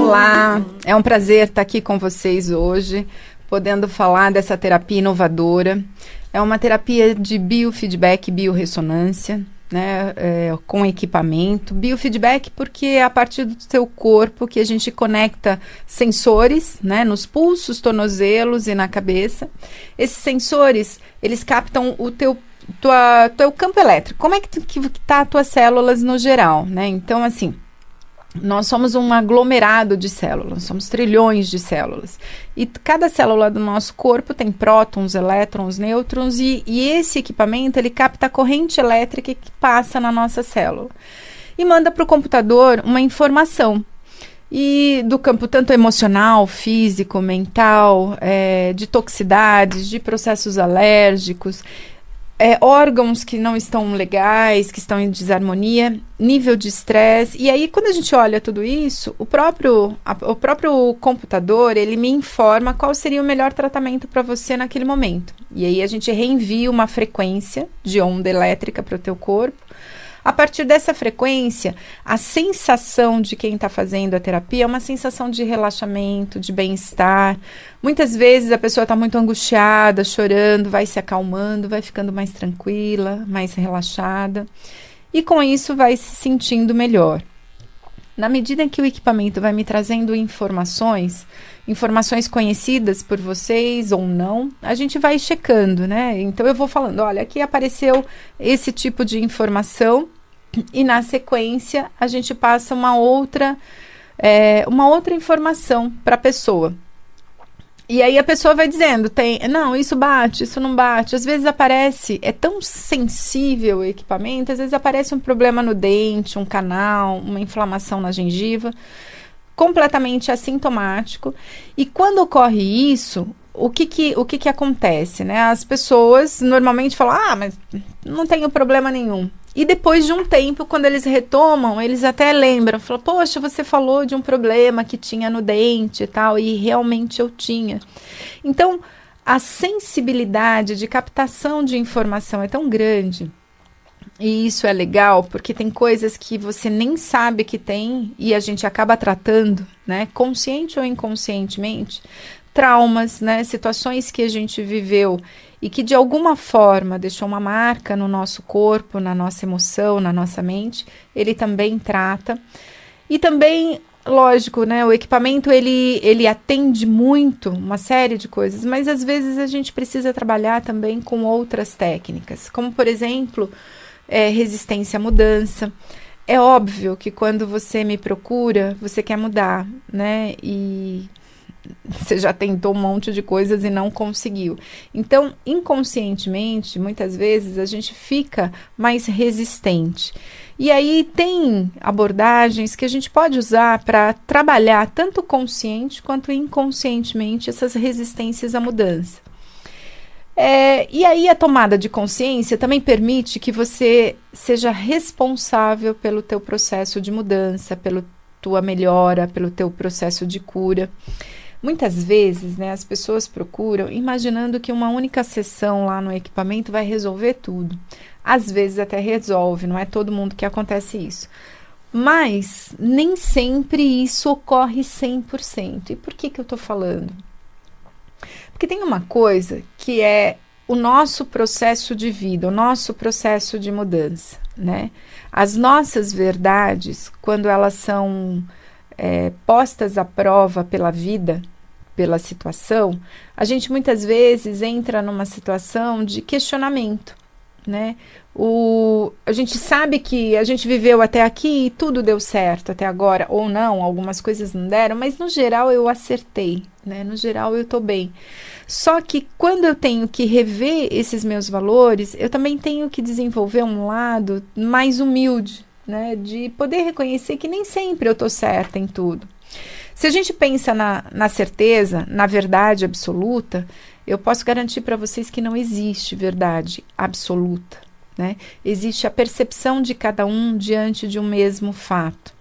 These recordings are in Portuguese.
Olá, é um prazer estar aqui com vocês hoje, podendo falar dessa terapia inovadora. É uma terapia de biofeedback, biorressonância, né, com equipamento. Biofeedback porque é a partir do seu corpo que a gente conecta sensores, né, nos pulsos, tornozelos e na cabeça. Esses sensores, eles captam o teu campo elétrico. Como é que tá as tuas células no geral, né? Então, assim, nós somos um aglomerado de células, somos trilhões de células. E cada célula do nosso corpo tem prótons, elétrons, nêutrons, e esse equipamento, ele capta a corrente elétrica que passa na nossa célula. E manda para o computador uma informação. E do campo tanto emocional, físico, mental, de toxicidades, de processos alérgicos, órgãos que não estão legais, que estão em desarmonia, nível de estresse. E aí, quando a gente olha tudo isso, o próprio computador, ele me informa qual seria o melhor tratamento para você naquele momento. E aí a gente reenvia uma frequência de onda elétrica para o teu corpo. A partir dessa frequência, a sensação de quem está fazendo a terapia é uma sensação de relaxamento, de bem-estar. Muitas vezes a pessoa está muito angustiada, chorando, vai se acalmando, vai ficando mais tranquila, mais relaxada. E com isso vai se sentindo melhor. Na medida que o equipamento vai me trazendo informações conhecidas por vocês ou não, a gente vai checando, né? Então eu vou falando, olha, aqui apareceu esse tipo de informação e na sequência a gente passa uma outra informação para a pessoa. E aí a pessoa vai dizendo, não, isso bate, isso não bate. Às vezes aparece, é tão sensível o equipamento, às vezes aparece um problema no dente, um canal, uma inflamação na gengiva, completamente assintomático. E quando ocorre isso, o que acontece, né? As pessoas normalmente falam, mas não tenho problema nenhum. E depois de um tempo, quando eles retomam, eles até lembram, falam, poxa, você falou de um problema que tinha no dente e tal, e realmente eu tinha. Então, a sensibilidade de captação de informação é tão grande, e isso é legal, porque tem coisas que você nem sabe que tem, e a gente acaba tratando, né, consciente ou inconscientemente, traumas, né, situações que a gente viveu e que de alguma forma deixou uma marca no nosso corpo, na nossa emoção, na nossa mente, ele também trata. E também, lógico, né, o equipamento ele atende muito uma série de coisas, mas às vezes a gente precisa trabalhar também com outras técnicas, como por exemplo, resistência à mudança. É óbvio que quando você me procura, você quer mudar, né, e você já tentou um monte de coisas e não conseguiu. Então, inconscientemente, muitas vezes a gente fica mais resistente. E aí tem abordagens que a gente pode usar para trabalhar tanto consciente quanto inconscientemente essas resistências à mudança. E aí a tomada de consciência também permite que você seja responsável pelo teu processo de mudança, pela tua melhora, pelo teu processo de cura. Muitas vezes, né, as pessoas procuram imaginando que uma única sessão lá no equipamento vai resolver tudo. Às vezes até resolve, não é todo mundo que acontece isso. Mas nem sempre isso ocorre 100%. E por que eu estou falando? Porque tem uma coisa que é o nosso processo de vida, o nosso processo de mudança, né? As nossas verdades, quando elas são postas à prova pela vida, pela situação, a gente muitas vezes entra numa situação de questionamento, né? A gente sabe que a gente viveu até aqui e tudo deu certo até agora, ou não, algumas coisas não deram, mas no geral eu acertei, né? No geral eu tô bem. Só que quando eu tenho que rever esses meus valores, eu também tenho que desenvolver um lado mais humilde, né, de poder reconhecer que nem sempre eu estou certa em tudo. Se a gente pensa na certeza, na verdade absoluta, eu posso garantir para vocês que não existe verdade absoluta, né? Existe a percepção de cada um diante de um mesmo fato.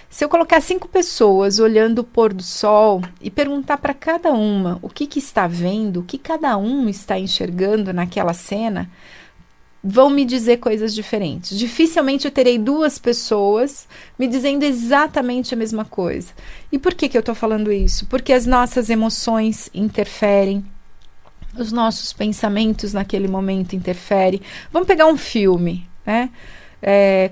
Se eu colocar 5 pessoas olhando o pôr do sol e perguntar para cada uma o que está vendo, o que cada um está enxergando naquela cena, vão me dizer coisas diferentes. Dificilmente eu terei duas pessoas me dizendo exatamente a mesma coisa. E por que eu estou falando isso? Porque as nossas emoções interferem, os nossos pensamentos naquele momento interferem. Vamos pegar um filme, né?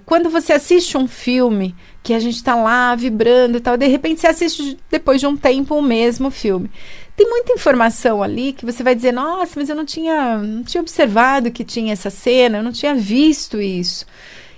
Quando você assiste um filme que a gente está lá vibrando e tal, de repente você assiste depois de um tempo o mesmo filme. Tem muita informação ali que você vai dizer, nossa, mas eu não tinha observado que tinha essa cena, eu não tinha visto isso.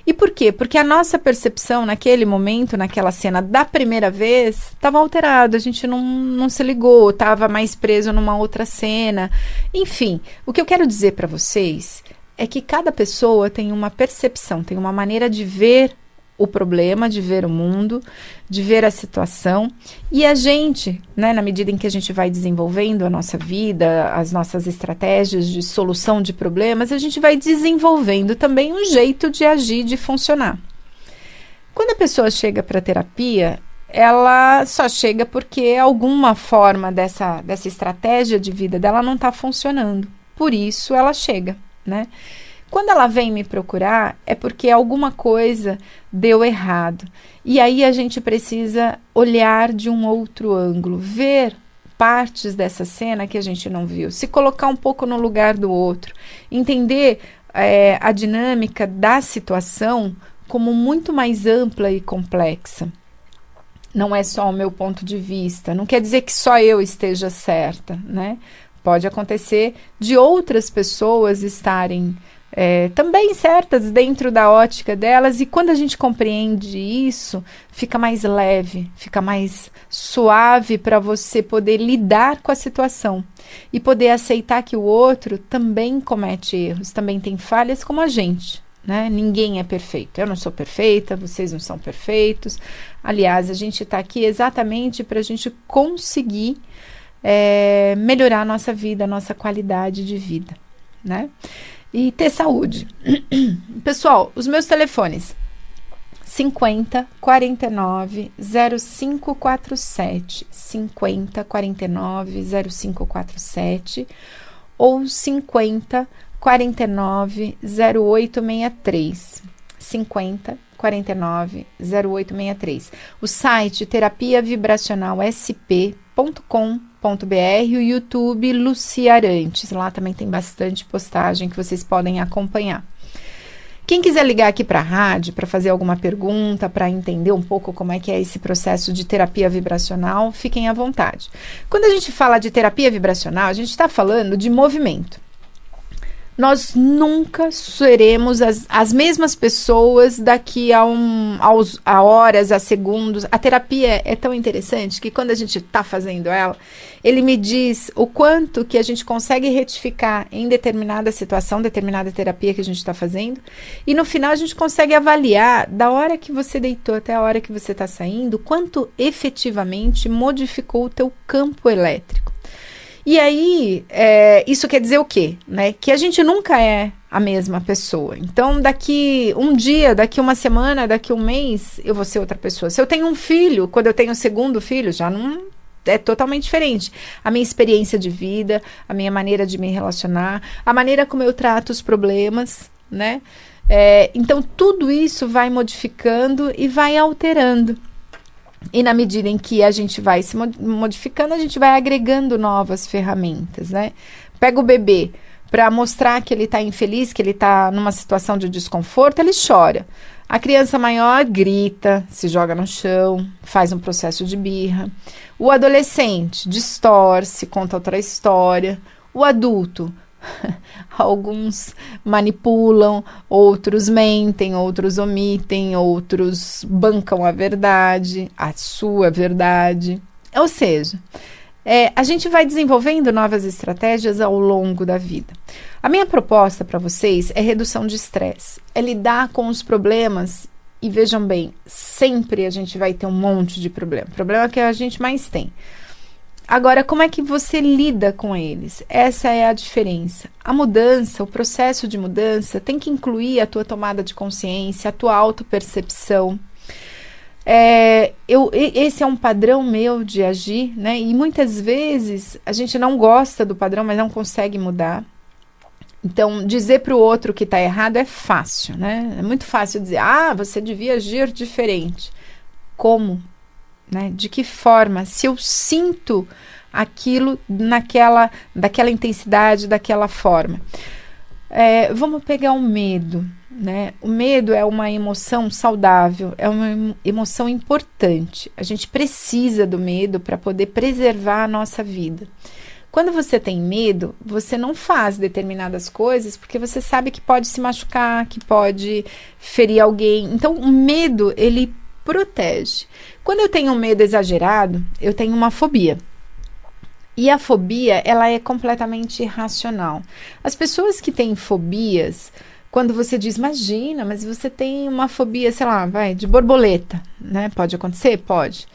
E por quê? Porque a nossa percepção naquele momento, naquela cena da primeira vez, estava alterada, a gente não se ligou, estava mais preso numa outra cena. Enfim, o que eu quero dizer para vocês é que cada pessoa tem uma percepção, tem uma maneira de ver o problema, de ver o mundo, de ver a situação, e a gente, né, na medida em que a gente vai desenvolvendo a nossa vida, as nossas estratégias de solução de problemas, a gente vai desenvolvendo também um jeito de agir, de funcionar. Quando a pessoa chega para a terapia, ela só chega porque alguma forma dessa estratégia de vida dela não está funcionando, por isso ela chega, né? Quando ela vem me procurar, é porque alguma coisa deu errado. E aí a gente precisa olhar de um outro ângulo, ver partes dessa cena que a gente não viu, se colocar um pouco no lugar do outro, entender a dinâmica da situação como muito mais ampla e complexa. Não é só o meu ponto de vista, não quer dizer que só eu esteja certa, né? Pode acontecer de outras pessoas estarem também certas dentro da ótica delas, e quando a gente compreende isso, fica mais leve, fica mais suave para você poder lidar com a situação e poder aceitar que o outro também comete erros, também tem falhas como a gente, né? Ninguém é perfeito, eu não sou perfeita, vocês não são perfeitos, aliás, a gente está aqui exatamente para a gente conseguir melhorar a nossa vida, a nossa qualidade de vida, né? E ter saúde. Pessoal, os meus telefones 50 49 0547, 50 49 0547 ou 50 49 0863, 50 49 0863. O site terapiavibracionalsp.com.br, o YouTube Lucia Arantes, lá também tem bastante postagem que vocês podem acompanhar. Quem quiser ligar aqui para a rádio para fazer alguma pergunta, para entender um pouco como é que é esse processo de terapia vibracional, fiquem à vontade. Quando a gente fala de terapia vibracional, a gente está falando de movimento. Nós nunca seremos as mesmas pessoas daqui a horas, a segundos. A terapia é tão interessante que quando a gente está fazendo ela, ele me diz o quanto que a gente consegue retificar em determinada situação, determinada terapia que a gente está fazendo. E no final a gente consegue avaliar da hora que você deitou até a hora que você está saindo, quanto efetivamente modificou o teu campo elétrico. E aí, isso quer dizer o quê? Né? Que a gente nunca é a mesma pessoa. Então, daqui um dia, daqui uma semana, daqui um mês, eu vou ser outra pessoa. Se eu tenho um filho, quando eu tenho o segundo filho, já não é totalmente diferente. A minha experiência de vida, a minha maneira de me relacionar, a maneira como eu trato os problemas, né? Então, tudo isso vai modificando e vai alterando. E na medida em que a gente vai se modificando, a gente vai agregando novas ferramentas, né? Pega o bebê, para mostrar que ele está infeliz, que ele está numa situação de desconforto, ele chora. A criança maior grita, se joga no chão, faz um processo de birra. O adolescente distorce, conta outra história. O adulto, alguns manipulam, outros mentem, outros omitem, outros bancam a verdade, a sua verdade. Ou seja, a gente vai desenvolvendo novas estratégias ao longo da vida. A minha proposta para vocês é redução de estresse, é lidar com os problemas. E vejam bem, sempre a gente vai ter um monte de problema. Problema que a gente mais tem. Agora, como é que você lida com eles? Essa é a diferença. A mudança, o processo de mudança, tem que incluir a tua tomada de consciência, a tua autopercepção. Esse é um padrão meu de agir, né? E muitas vezes a gente não gosta do padrão, mas não consegue mudar. Então, dizer para o outro que está errado é fácil, né? É muito fácil dizer, você devia agir diferente. Como? Né? De que forma? Se eu sinto aquilo daquela intensidade, daquela forma. Vamos pegar o medo, né? O medo é uma emoção saudável, é uma emoção importante. A gente precisa do medo para poder preservar a nossa vida. Quando você tem medo, você não faz determinadas coisas porque você sabe que pode se machucar, que pode ferir alguém. Então, o medo, ele protege. Quando eu tenho um medo exagerado, eu tenho uma fobia. E a fobia, ela é completamente irracional. As pessoas que têm fobias, quando você diz, imagina, mas você tem uma fobia, sei lá, de borboleta, né? Pode acontecer? Pode.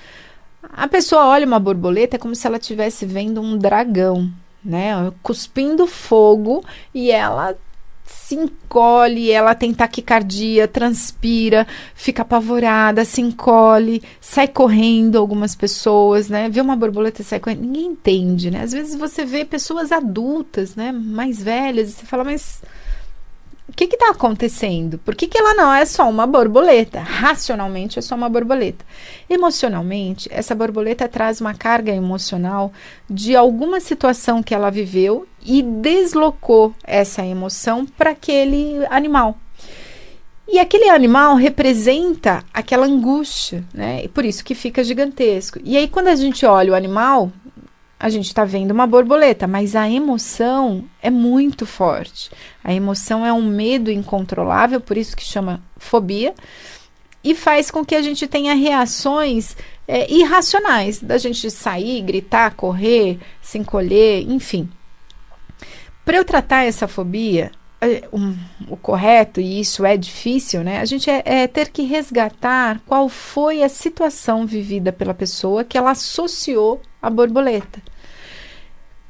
A pessoa olha uma borboleta, é como se ela estivesse vendo um dragão, né? Cuspindo fogo, e ela se encolhe, ela tem taquicardia, transpira, fica apavorada, se encolhe, sai correndo. Algumas pessoas, né? Vê uma borboleta e sai correndo, ninguém entende, né? Às vezes você vê pessoas adultas, né? Mais velhas, e você fala, mas o que está acontecendo? Por que ela não é só uma borboleta? Racionalmente é só uma borboleta. Emocionalmente, essa borboleta traz uma carga emocional de alguma situação que ela viveu e deslocou essa emoção para aquele animal. E aquele animal representa aquela angústia, né? E por isso que fica gigantesco. E aí, quando a gente olha o animal, a gente está vendo uma borboleta, mas a emoção é muito forte. A emoção é um medo incontrolável, por isso que chama fobia, e faz com que a gente tenha reações irracionais, da gente sair, gritar, correr, se encolher, enfim. Para eu tratar essa fobia, o correto, e isso é difícil, né? A gente ter que resgatar qual foi a situação vivida pela pessoa que ela associou à borboleta.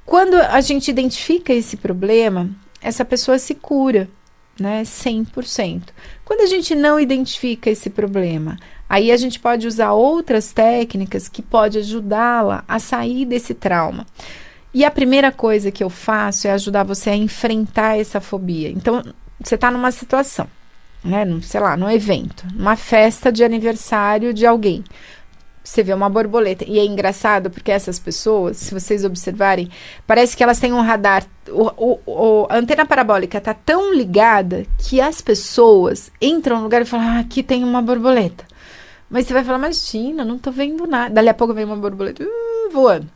Quando a gente identifica esse problema, essa pessoa se cura, né? 100%. Quando a gente não identifica esse problema, aí a gente pode usar outras técnicas que pode ajudá-la a sair desse trauma. E a primeira coisa que eu faço é ajudar você a enfrentar essa fobia. Então, você está numa situação, né? Sei lá, num evento, numa festa de aniversário de alguém. Você vê uma borboleta. E é engraçado porque essas pessoas, se vocês observarem, parece que elas têm um radar. A antena parabólica está tão ligada que as pessoas entram no lugar e falam, aqui tem uma borboleta. Mas você vai falar, imagina, não estou vendo nada. Dali a pouco vem uma borboleta voando.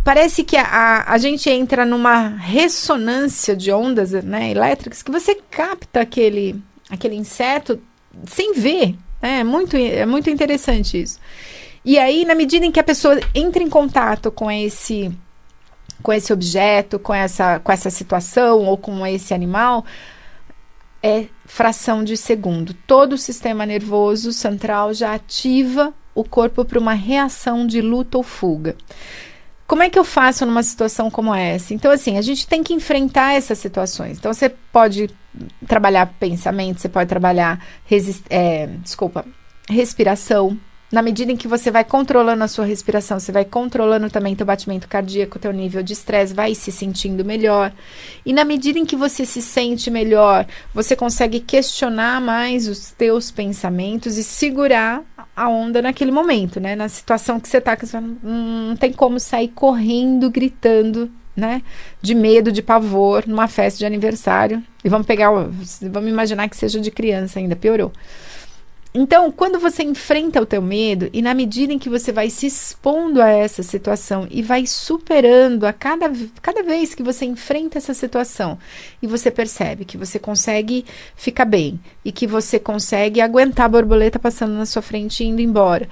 Parece que a gente entra numa ressonância de ondas, né, elétricas, que você capta aquele inseto sem ver. É muito interessante isso. E aí, na medida em que a pessoa entra em contato com esse objeto, com essa situação ou com esse animal, é fração de segundo. Todo o sistema nervoso central já ativa o corpo para uma reação de luta ou fuga. Como é que eu faço numa situação como essa? Então, assim, a gente tem que enfrentar essas situações. Então, você pode trabalhar pensamento, você pode trabalhar respiração. Na medida em que você vai controlando a sua respiração, você vai controlando também teu batimento cardíaco, teu nível de estresse, vai se sentindo melhor. E na medida em que você se sente melhor, você consegue questionar mais os teus pensamentos e segurar a onda naquele momento, né? Na situação que você tá, que você não tem como sair correndo, gritando, né? De medo, de pavor, numa festa de aniversário. E vamos imaginar que seja de criança ainda, piorou. Então, quando você enfrenta o teu medo e na medida em que você vai se expondo a essa situação e vai superando a cada vez que você enfrenta essa situação e você percebe que você consegue ficar bem e que você consegue aguentar a borboleta passando na sua frente e indo embora,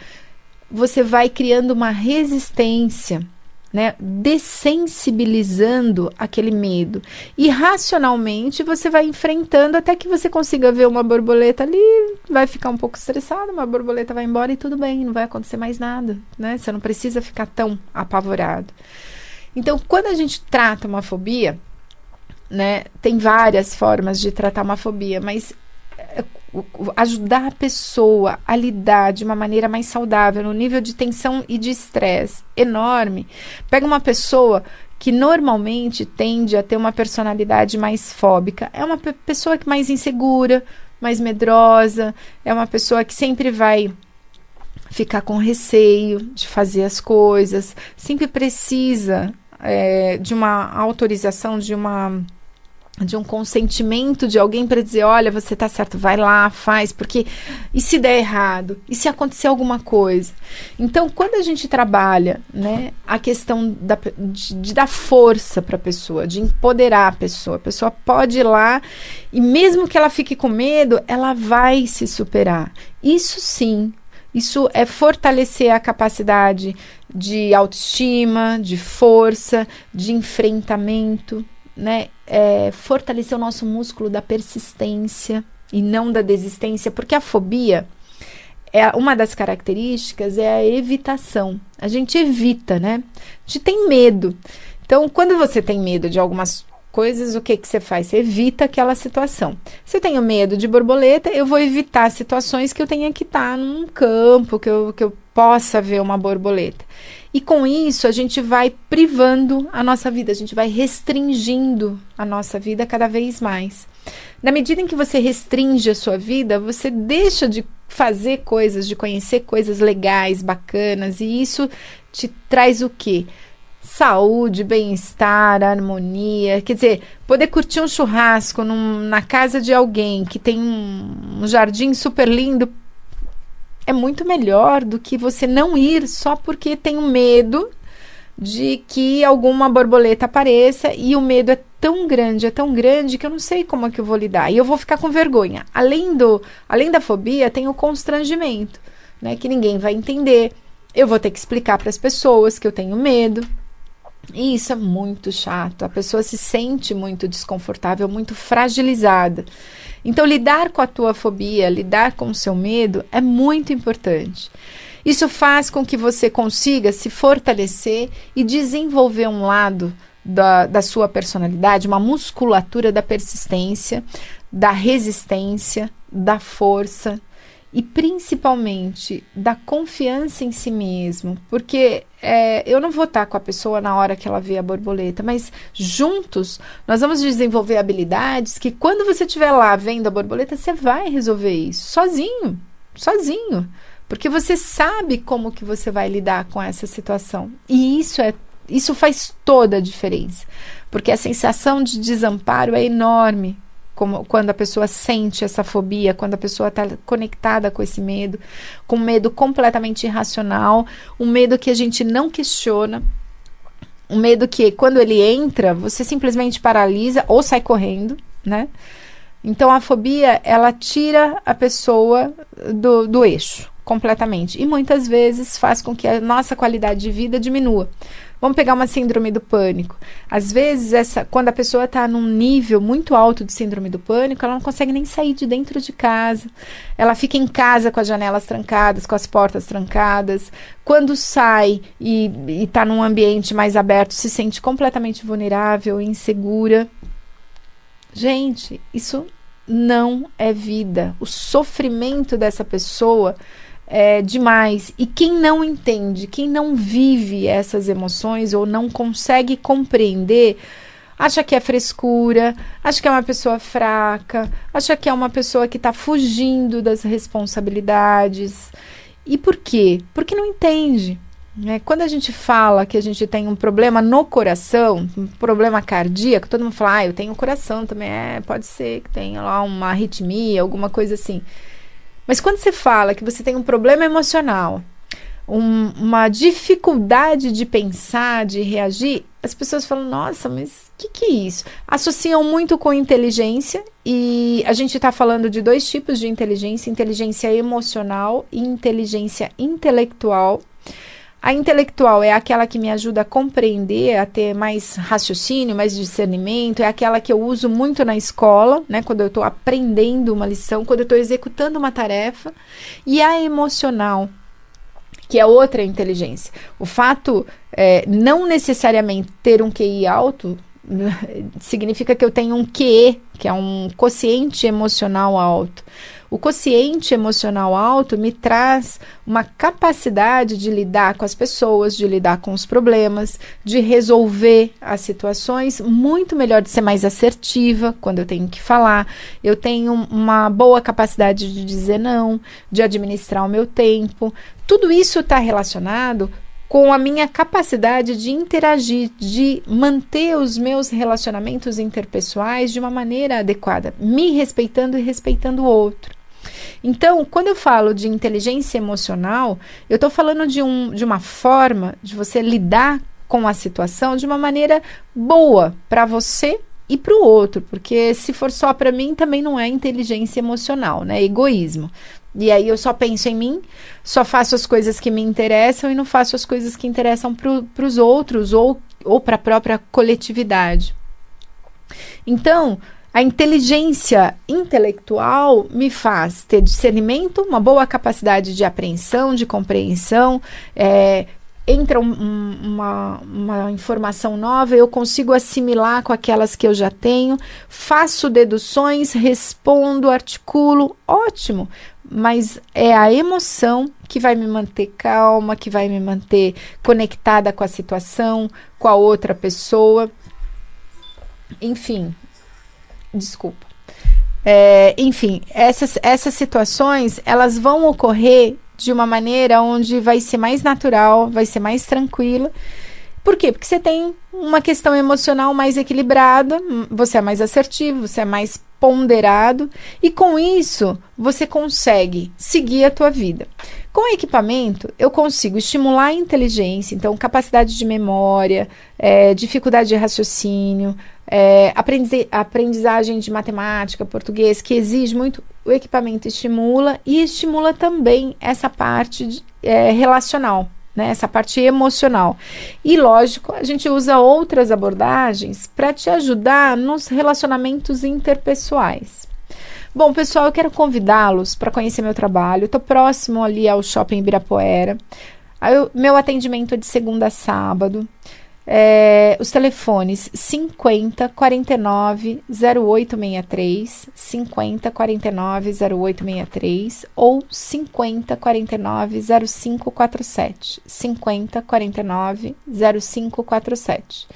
você vai criando uma resistência, né, dessensibilizando aquele medo e racionalmente você vai enfrentando até que você consiga ver uma borboleta ali, vai ficar um pouco estressado, uma borboleta vai embora e tudo bem, não vai acontecer mais nada, né? Você não precisa ficar tão apavorado. Então, quando a gente trata uma fobia, né, tem várias formas de tratar uma fobia, mas ajudar a pessoa a lidar de uma maneira mais saudável, no nível de tensão e de estresse enorme. Pega uma pessoa que normalmente tende a ter uma personalidade mais fóbica. É uma pessoa que mais insegura, mais medrosa, é uma pessoa que sempre vai ficar com receio de fazer as coisas, sempre precisa de uma autorização, de um consentimento de alguém para dizer, olha, você tá certo, vai lá, faz, porque e se der errado? E se acontecer alguma coisa? Então, quando a gente trabalha, né, a questão de dar força para a pessoa, de empoderar a pessoa pode ir lá e mesmo que ela fique com medo, ela vai se superar. Isso sim, isso é fortalecer a capacidade de autoestima, de força, de enfrentamento, né? Fortalecer o nosso músculo da persistência e não da desistência, porque a fobia, uma das características é a evitação. A gente evita, né? A gente tem medo. Então, quando você tem medo de algumas coisas, o que você faz? Você evita aquela situação. Se eu tenho medo de borboleta, eu vou evitar situações que eu tenha que estar num campo, que eu possa ver uma borboleta. E com isso, a gente vai privando a nossa vida, a gente vai restringindo a nossa vida cada vez mais. Na medida em que você restringe a sua vida, você deixa de fazer coisas, de conhecer coisas legais, bacanas, e isso te traz o quê? Saúde, bem-estar, harmonia, quer dizer, poder curtir um churrasco na casa de alguém que tem um jardim super lindo é muito melhor do que você não ir só porque tem um medo de que alguma borboleta apareça e o medo é tão grande que eu não sei como é que eu vou lidar e eu vou ficar com vergonha. Além da fobia, tem o constrangimento, né, que ninguém vai entender. Eu vou ter que explicar para as pessoas que eu tenho medo. E isso é muito chato, a pessoa se sente muito desconfortável, muito fragilizada. Então, lidar com a tua fobia, lidar com o seu medo é muito importante. Isso faz com que você consiga se fortalecer e desenvolver um lado da sua personalidade, uma musculatura da persistência, da resistência, da força e principalmente da confiança em si mesmo, porque eu não vou estar com a pessoa na hora que ela vê a borboleta, mas juntos nós vamos desenvolver habilidades que quando você estiver lá vendo a borboleta, você vai resolver isso sozinho, porque você sabe como que você vai lidar com essa situação, e isso faz toda a diferença, porque a sensação de desamparo é enorme. Quando a pessoa sente essa fobia, quando a pessoa está conectada com esse medo, com um medo completamente irracional, um medo que a gente não questiona, um medo que quando ele entra, você simplesmente paralisa ou sai correndo, né? Então a fobia, ela tira a pessoa do eixo completamente e muitas vezes faz com que a nossa qualidade de vida diminua. Vamos pegar uma síndrome do pânico. Às vezes, quando a pessoa está num nível muito alto de síndrome do pânico, ela não consegue nem sair de dentro de casa. Ela fica em casa com as janelas trancadas, com as portas trancadas. Quando sai e está num ambiente mais aberto, se sente completamente vulnerável, insegura. Gente, isso não é vida. O sofrimento dessa pessoa é demais, e quem não entende, quem não vive essas emoções ou não consegue compreender, acha que é frescura, acha que é uma pessoa fraca, acha que é uma pessoa que está fugindo das responsabilidades. E por quê? Porque não entende, né? Quando a gente fala que a gente tem um problema no coração, um problema cardíaco, todo mundo fala, eu tenho coração também, pode ser que tenha lá uma arritmia, alguma coisa assim. Mas quando você fala que você tem um problema emocional, uma dificuldade de pensar, de reagir, as pessoas falam, nossa, mas o que é isso? Associam muito com inteligência, e a gente está falando de dois tipos de inteligência, inteligência emocional e inteligência intelectual. A intelectual é aquela que me ajuda a compreender, a ter mais raciocínio, mais discernimento, é aquela que eu uso muito na escola, né, quando eu estou aprendendo uma lição, quando eu estou executando uma tarefa. E a emocional, que é outra inteligência. O fato, não necessariamente ter um QI alto, significa que eu tenho um QE, que é um quociente emocional alto. O quociente emocional alto me traz uma capacidade de lidar com as pessoas, de lidar com os problemas, de resolver as situações muito melhor, de ser mais assertiva quando eu tenho que falar. Eu tenho uma boa capacidade de dizer não, de administrar o meu tempo. Tudo isso está relacionado com a minha capacidade de interagir, de manter os meus relacionamentos interpessoais de uma maneira adequada, me respeitando e respeitando o outro. Então, quando eu falo de inteligência emocional, eu estou falando de uma forma de você lidar com a situação de uma maneira boa para você e para o outro, porque se for só para mim também não é inteligência emocional, né? É egoísmo. E aí eu só penso em mim, só faço as coisas que me interessam e não faço as coisas que interessam para os outros ou para a própria coletividade. Então, a inteligência intelectual me faz ter discernimento, uma boa capacidade de apreensão, de compreensão, entra uma informação nova, eu consigo assimilar com aquelas que eu já tenho, faço deduções, respondo, articulo, ótimo, mas é a emoção que vai me manter calma, que vai me manter conectada com a situação, com a outra pessoa, enfim, desculpa. Enfim, essas situações, elas vão ocorrer de uma maneira onde vai ser mais natural, vai ser mais tranquila. Por quê? Porque você tem uma questão emocional mais equilibrada, você é mais assertivo, você é mais ponderado e com isso você consegue seguir a tua vida. Com o equipamento, eu consigo estimular a inteligência, então capacidade de memória, dificuldade de raciocínio, aprendizagem de matemática, português, que exige muito, o equipamento estimula e estimula também essa parte relacional, né, essa parte emocional. E lógico, a gente usa outras abordagens para te ajudar nos relacionamentos interpessoais. Bom, pessoal, eu quero convidá-los para conhecer meu trabalho. Estou próximo ali ao Shopping Ibirapuera. Meu atendimento é de segunda a sábado. Os telefones 50 49 0863, 50 49 0863 ou 50 49 0547, 50 49 0547.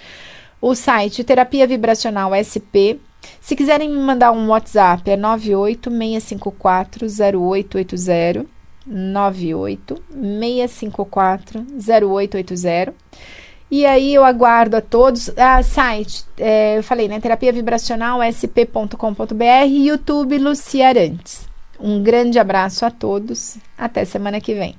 O site Terapia Vibracional SP. Se quiserem me mandar um WhatsApp, é 986540880, 986540880. E aí eu aguardo a todos. Site, eu falei, né? Terapia Vibracional sp.com.br, YouTube Lucia Arantes. Um grande abraço a todos. Até semana que vem.